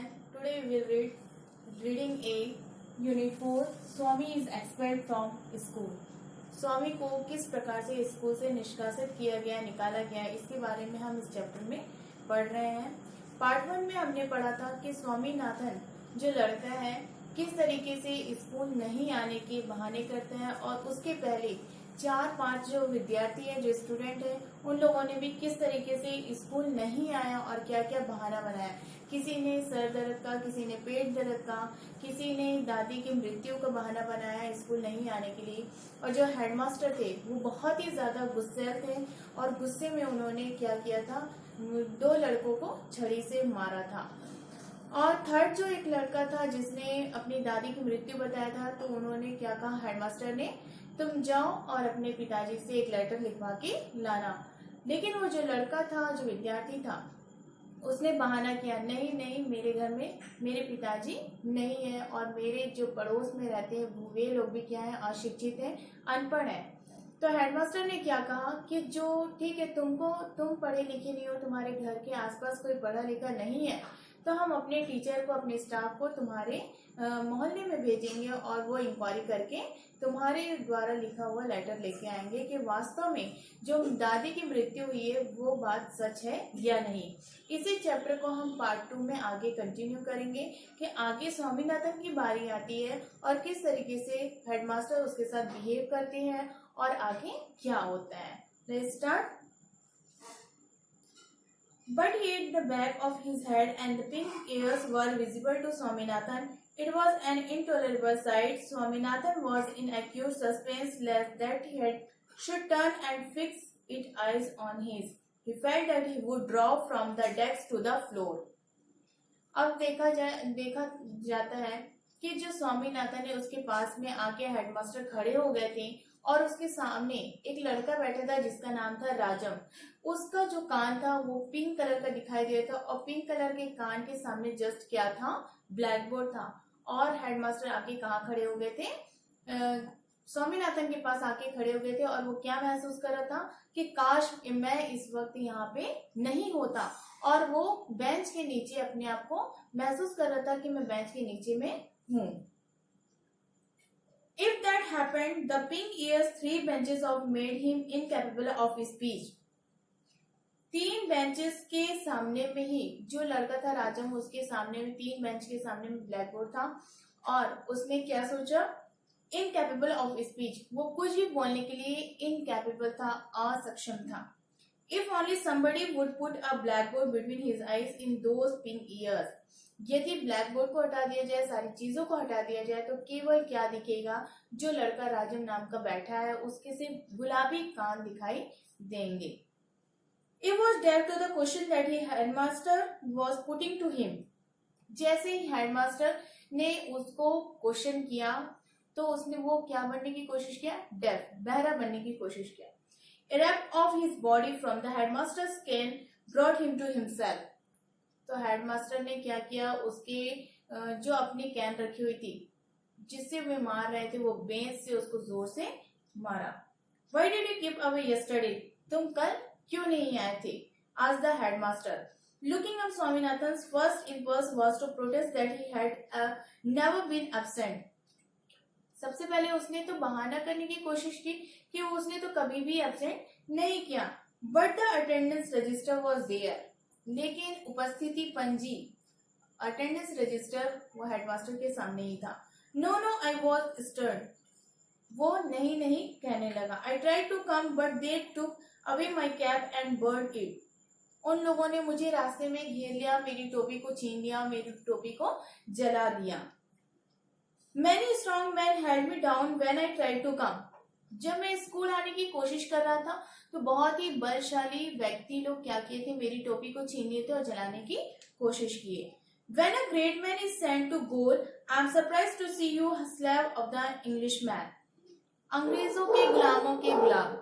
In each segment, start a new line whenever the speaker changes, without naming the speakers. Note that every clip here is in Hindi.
children. Today we will reading A Unit 4 Swami is expelled from school. स्वामी को किस प्रकार से स्कूल से निष्कासित किया गया, निकाला गया, इसके बारे में हम इस चैप्टर में पढ़ रहे हैं। पार्ट 1 में हमने पढ़ा था कि स्वामीनाथन जो लड़का है किस तरीके से स्कूल नहीं आने के बहाने करते हैं और उसके पहले 4-5 जो विद्यार्थी है, जो स्टूडेंट है, उन लोगों ने भी किस तरीके से स्कूल नहीं आया और क्या क्या बहाना बनाया। किसी ने सर दर्द का, किसी ने पेट दर्द का, किसी ने दादी की मृत्यु का बहाना बनाया स्कूल नहीं आने के लिए। और जो हेडमास्टर थे वो बहुत ही ज्यादा गुस्से थे और गुस्से में उन्होंने क्या किया था, 2 लड़कों को छड़ी से मारा था। और थर्ड जो एक लड़का था जिसने अपनी दादी की मृत्यु बताया था, तो उन्होंने क्या कहा, हेडमास्टर ने, तुम जाओ और अपने पिताजी से एक लेटर लिखवा के लाना। लेकिन वो जो लड़का था, जो विद्यार्थी था, उसने बहाना किया, नहीं नहीं, मेरे घर में मेरे पिताजी नहीं है और मेरे जो पड़ोस में रहते हैं वे लोग भी क्या है, अशिक्षित हैं, अनपढ़ हैं। तो हेडमास्टर ने क्या कहा कि जो ठीक है, तुम पढ़े लिखे नहीं हो, तुम्हारे घर के आसपास कोई पढ़ा लिखा नहीं है, तो हम अपने टीचर को, अपने स्टाफ को तुम्हारे मोहल्ले में भेजेंगे और वो इंक्वायरी करके तुम्हारे द्वारा लिखा हुआ लेटर लेके आएंगे कि वास्तव में जो दादी की मृत्यु हुई है वो बात सच है या नहीं। इसी चैप्टर को हम पार्ट 2 में आगे कंटिन्यू करेंगे कि आगे स्वामीनाथन की बारी आती है और किस तरीके से हेडमास्टर उसके साथ बिहेव करते हैं और आगे क्या होता है। Let's start. But he hit the back of his head and the pink ears were visible to Swaminathan. It was an intolerable sight. Swaminathan was in acute suspense lest that he should turn and fix its eyes on his. He felt that he would drop from the decks to the floor. अब देखा जाता है कि जो स्वामीनाथन है उसके पास में आके हेडमास्टर खड़े हो गए थे और उसके सामने एक लड़का बैठा था जिसका नाम था राजम। उसका जो कान था वो पिंक कलर का दिखाई दे रहा था और पिंक कलर के कान के सामने जस्ट क्या था, ब्लैक बोर्ड था। और हेडमास्टर आके कहाँ खड़े हो गए थे, स्वामीनाथन के पास आके खड़े हो गए थे और वो क्या महसूस कर रहा था कि काश मैं इस वक्त यहाँ पे नहीं होता। और वो बेंच के नीचे अपने आप को महसूस कर रहा था कि मैं बेंच के नीचे में हूँ। If that happened, the pink ears 3 benches of made him incapable of speech. 3 benches के सामने में ही जो लड़का था राजम, उसके सामने में 3 बेंच के सामने में ब्लैक बोर्ड था और उसने क्या सोचा, इनकैपेबल ऑफ स्पीच, वो कुछ भी बोलने के लिए इनकैपेबल था, असक्षम था। If only somebody would put a blackboard between his eyes in those pink ears. यदि ब्लैक बोर्ड को हटा दिया जाए, सारी चीजों को हटा दिया जाए, तो केवल क्या दिखेगा, जो लड़का राजम नाम का बैठा है उसके सिर्फ गुलाबी कान दिखाई देंगे। It was deaf to the question that the headmaster was putting to him. जैसे ही हेडमास्टर ने उसको क्वेश्चन किया तो उसने वो क्या बनने की कोशिश किया, डेफ, बहरा बनने की कोशिश किया। A rap of his body from the headmaster's cane brought him to himself. तो हेडमास्टर ने क्या किया, उसके जो अपनी कैन रखी हुई थी जिससे वे मार रहे थे, वो बेंच से उसको जोर से मारा। Why did you keep away yesterday? तुम कल क्यों नहीं आए थे? asked the headmaster. Looking up, Swaminathan's first impulse was to protest that he had never been absent. सबसे पहले उसने तो बहाना करने की कोशिश की कि उसने तो कभी भी एब्सेंट नहीं किया। But the attendance register was there, लेकिन उपस्थिति पंजी, अटेंडेंस रजिस्टर वो हेडमास्टर के सामने ही था। No no, I was stirred, वो नहीं नहीं कहने लगा। I try to come but they took away my cap and burn it, उन लोगों ने मुझे रास्ते में घेर लिया, मेरी टोपी को छीन लिया, मेरी टोपी को जला दिया। Many strong men held me down when I tried to come. जब मैं स्कूल आने की कोशिश कर रहा था तो बहुत ही बलशाली व्यक्ति लोग क्या किए थे, मेरी टोपी को छीन लिए थे और जलाने की कोशिश किए। When a great man is sent to Gaul, I am surprised to see you slave of the Englishman. अंग्रेजों के गुलामों के गुलाम।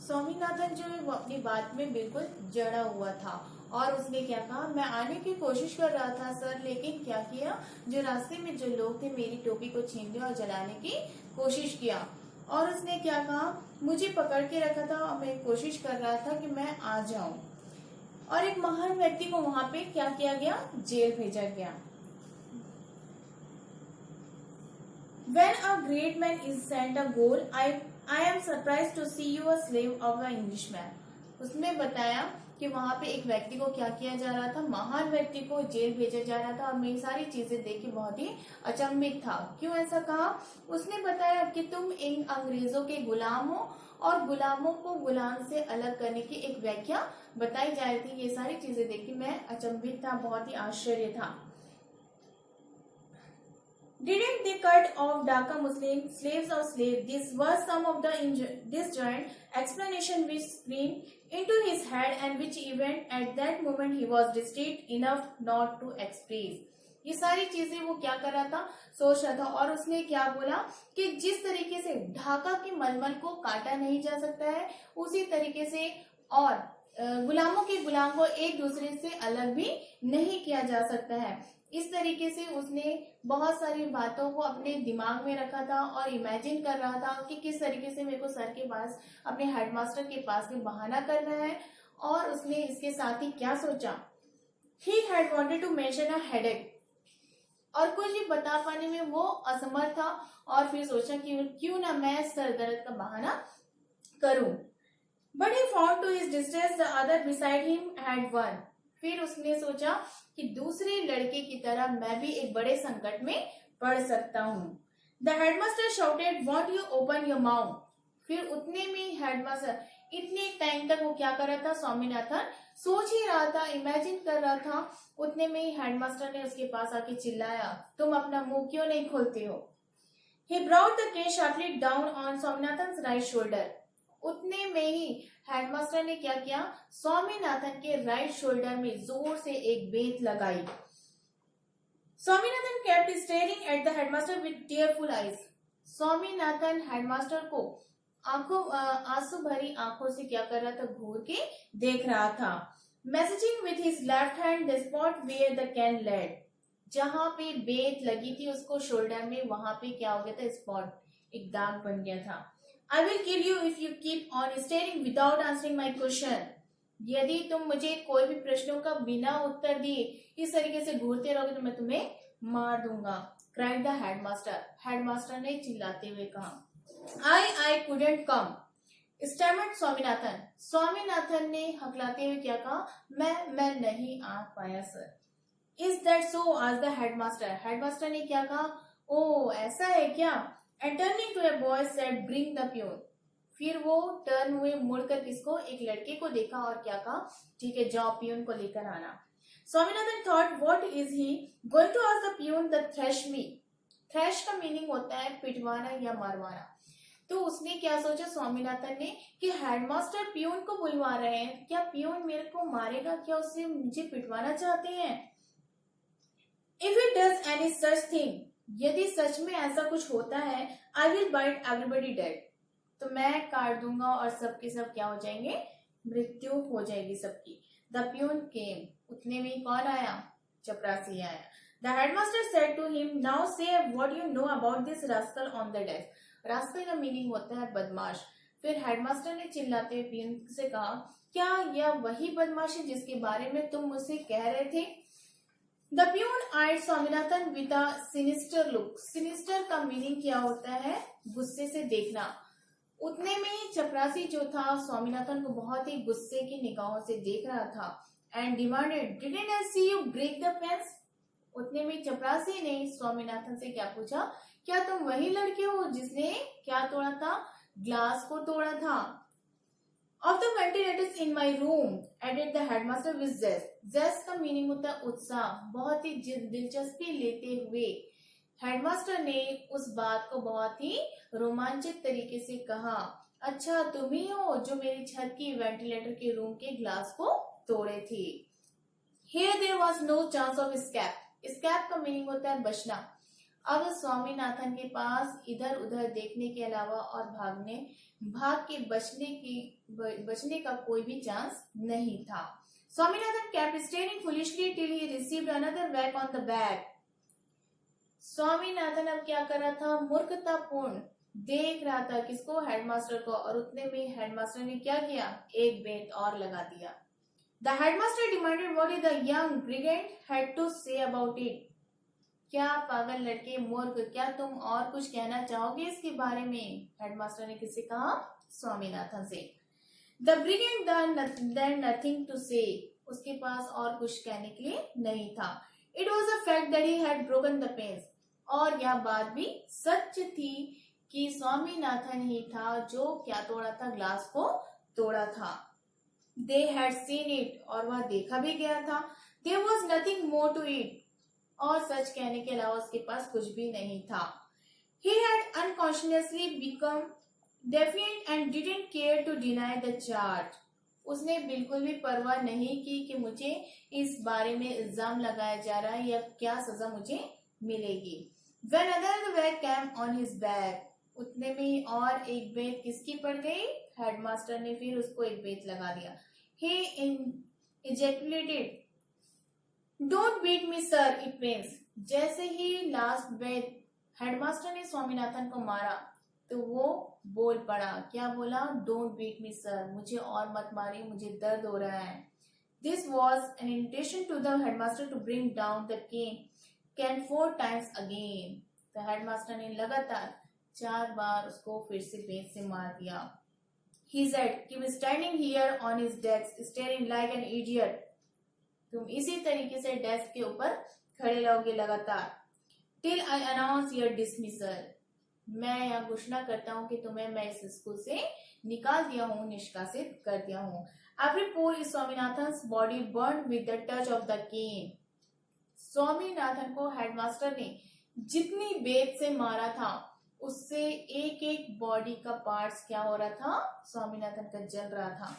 स्वामीनाथन जो है वो अपनी बात में बिल्कुल जड़ा हुआ था और उसने क्या कहा, मैं आने की कोशिश कर रहा था सर, लेकिन क्या किया, जो रास्ते में जो लोग थे मेरी टोपी को छीन लिया और जलाने की कोशिश किया। और उसने क्या कहा, मुझे पकड़ के रखा था और मैं कोशिश कर रहा था कि मैं आ जाऊं। और एक महान व्यक्ति को वहां पे क्या किया गया, जेल भेजा गया। When a great man is sent a goal, I am surprised to see you a slave of an Englishman. उसने बताया कि वहां पे एक व्यक्ति को क्या किया जा रहा था, महान व्यक्ति को जेल भेजा जा रहा था, और मैं सारी चीजें देख के बहुत ही अचंभित था। क्यों ऐसा कहा? उसने बताया कि तुम इन अंग्रेजों के गुलाम हो और गुलामों को गुलाम से अलग करने की एक व्याख्या बताई जा रही थी। ये सारी चीजें देख के मैं अचंभित था, बहुत ही आश्चर्य था। Didn't they cut off Dhaka Muslim slaves or slave? This was some of the disjoint explanation which screamed into his head, and which even at that moment he was discreet enough not to express. ये सारी चीजें वो क्या कर रहा था, सोच रहा था। और उसने क्या बोला कि जिस तरीके से ढाका के मलमल को काटा नहीं जा सकता है, उसी तरीके से और गुलामों के गुलाम को एक दूसरे से अलग भी नहीं किया जा सकता है। इस तरीके से उसने बहुत सारी बातों को अपने दिमाग में रखा था और इमेजिन कर रहा था कि किस तरीके से मेरे को सर के पास, अपने हेडमास्टर के पास में बहाना करना है। और उसने इसके साथ ही क्या सोचा, he had wanted to mention a headache, और कुछ भी बता पाने में वो असमर्थ था। और फिर सोचा कि क्यों ना मैं सर दर्द का बहाना करूं। But he found to his distress the other beside him had one. फिर उसने सोचा कि दूसरे लड़के की तरह मैं भी एक बड़े संकट में पड़ सकता हूँ। The headmaster shouted, want you open your mouth. फिर उतने में हेडमास्टर, इतने टाइम तक वो क्या कर रहा था, स्वामीनाथन सोच ही रहा था, इमेजिन कर रहा था। उतने में ही हेडमास्टर ने उसके पास आके चिल्लाया, तुम अपना मुंह क्यों नहीं खोलते हो। He brought the cane sharply down on Swaminathan right shoulder. उतने में ही हेडमास्टर ने क्या किया, स्वामीनाथन के राइट शोल्डर में जोर से एक बेत लगाई। Swaminathan kept staring at the headmaster with tearful eyes. Swaminathan headmaster को आंसू भरी आंखों से क्या कर रहा था, घूर के देख रहा था। Massaging with his left hand the spot where the cane laid. जहां पे बेत लगी थी उसको शोल्डर में, वहां पे क्या हो गया था, स्पॉट, एक दाग बन गया था। I will kill you if you keep on staring without answering my question. यदि तुम मुझे कोई भी प्रश्नों का बिना उत्तर दिए इस तरीके से घूरते रहोगे तो मैं तुम्हें मार दूंगा। Cried the headmaster. हेडमास्टर ने चिल्लाते हुए कहा। I couldn't come. Stammered Swaminathan. Swaminathan ने हकलाते हुए क्या कहा, मैं नहीं आ पाया sir. Is that so? asked the headmaster. Headmaster ने क्या कहा, ओ ऐसा है क्या। And turning to a boy said, bring the peon. फिर वो टर्न हुए, मुड़कर किसको, एक लड़के को देखा और क्या कहा, ठीक है जाओ पियून को लेकर आना। Swaminathan thought, what is he going to ask the peon to thrash me? Trash का मीनिंग होता है पिटवाना या मारवाना। तो उसने क्या सोचा स्वामीनाथन ने कि हेडमास्टर पियून को बुलवा रहे हैं, क्या पियून मेरे को मारेगा, क्या उससे मुझे पिटवाना चाहते हैं। If he does any such thing, यदि सच में ऐसा कुछ होता है, I will bite everybody dead, तो मैं काट दूंगा और सबके सब क्या हो जाएंगे, मृत्यु हो जाएगी सबकी। The peon came. उतने में कौन आया, चपरासी आया। The headmaster said to him, now say what you know about this rascal on the desk. rascal का मीनिंग होता है बदमाश। फिर हेडमास्टर ने चिल्लाते हुए पियून से कहा, क्या यह वही बदमाश है जिसके बारे में तुम मुझसे कह रहे थे। The peon eyed Swaminathan with a sinister look. Sinister का मीनिंग क्या होता है, गुस्से से देखना। उतने में ही चपरासी जो था स्वामीनाथन को बहुत ही गुस्से की निगाहों से देख रहा था। And demanded, didn't I see you break the pens? उतने में चपरासी ने स्वामीनाथन से क्या पूछा, क्या तुम वही लड़के हो जिसने क्या तोड़ा था, ग्लास को तोड़ा था। Of the ventilators in my room, added the headmaster with zest. Zest का मीनिंग होता है उत्साह, बहुत ही दिलचस्पी लेते हुए हेडमास्टर ने उस बात को बहुत ही रोमांचित तरीके से कहा, अच्छा तुम ही हो जो मेरी छत की वेंटिलेटर के रूम के ग्लास को तोड़े थे। Here there was no chance of escape. Escape का मीनिंग होता है बचना। अब स्वामीनाथन के पास इधर उधर देखने के अलावा और भाग के बचने का कोई भी चांस नहीं था। Swaminathan kept staring foolishly till he received another whack on the back. Swaminathan अब क्या कर रहा था, मूर्खतापूर्ण देख रहा था किसको, हेडमास्टर को। और उतने में हेडमास्टर ने क्या किया, एक बेत और लगा दिया। The headmaster demanded what the young brigand had to say about it. क्या पागल लड़के मूर्ख, क्या तुम और कुछ कहना चाहोगे इसके बारे में? हेडमास्टर ने किससे कहा? स्वामीनाथन से। The brigand then nothing to say. उसके पास और कुछ कहने के लिए नहीं था। It was a fact that he had broken the pens. और यह बात भी सच थी कि स्वामीनाथन ही था जो क्या तोड़ा था? ग्लास को तोड़ा था। They had seen it. और वह देखा भी गया था। There was nothing more to it. और सच कहने के अलावा उसके पास कुछ भी नहीं था। He had unconsciously become defiant and didn't care to deny the charge. उसने बिल्कुल भी परवाह नहीं की कि मुझे इस बारे में इल्जाम लगाया जा रहा है या क्या सजा मुझे मिलेगी। When another weight came on his back, उतने में ही और एक बेत किसकी पड़ गई? हेडमास्टर ने फिर उसको एक बेत लगा दिया। He ejaculated, "Don't beat me, sir, it pains." जैसे ही लास्ट बेत हेडमास्टर ने स्वामीनाथन को मारा तो वो बोल पड़ा। क्या बोला? डोंट बीट मी सर, मुझे और मत मारिए, मुझे दर्द हो रहा है। This was an invitation to the headmaster to bring down the cane 4 times again. तो हेडमास्टर ने लगातार 4 बार उसको फिर से बेत से मार दिया। He said, keep standing here on his desk, staring like an idiot. तुम इसी तरीके से डेस्क के ऊपर खड़े रहोगे लगातार। Till I announce your dismissal. मैं यह घोषणा करता हूँ कि तुम्हें मैं इस स्कूल से निकाल दिया हूँ, निष्कासित कर दिया हूँ। Every pore in Swaminathan's body burned with the touch of the cane. Swaminathan को हेडमास्टर ने जितनी बेत से मारा था उससे एक एक बॉडी का पार्ट्स क्या हो रहा था? स्वामीनाथन का जल रहा था।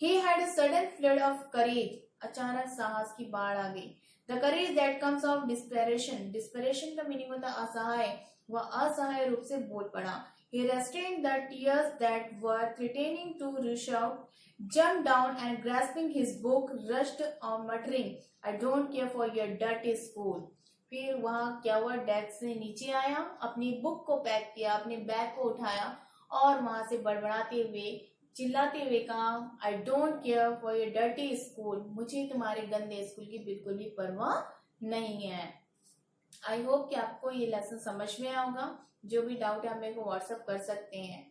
He had a sudden flood of courage. अचानक साहस की बाढ़ आ गई। The courage that comes of desperation. Desperation का मीनिंग होता असहाय। वह असहाय रूप से बोल पड़ा। He restrained the tears that were threatening to rush out, jumped down and grasping his book, rushed on muttering, "I don't care for your dirty school." फिर वह क्या हुआ? डेस्क से नीचे आया, अपनी बुक को पैक किया, अपने बैग को उठाया और वहां से बड़बड़ाते हुए चिल्लाते हुए कहा, "I don't care for your dirty school." मुझे तुम्हारे गंदे स्कूल की बिल्कुल भी परवाह नहीं है। आई होप कि आपको ये लेसन समझ में आएगा। जो भी डाउट है आप मेरे को व्हाट्सएप कर सकते हैं।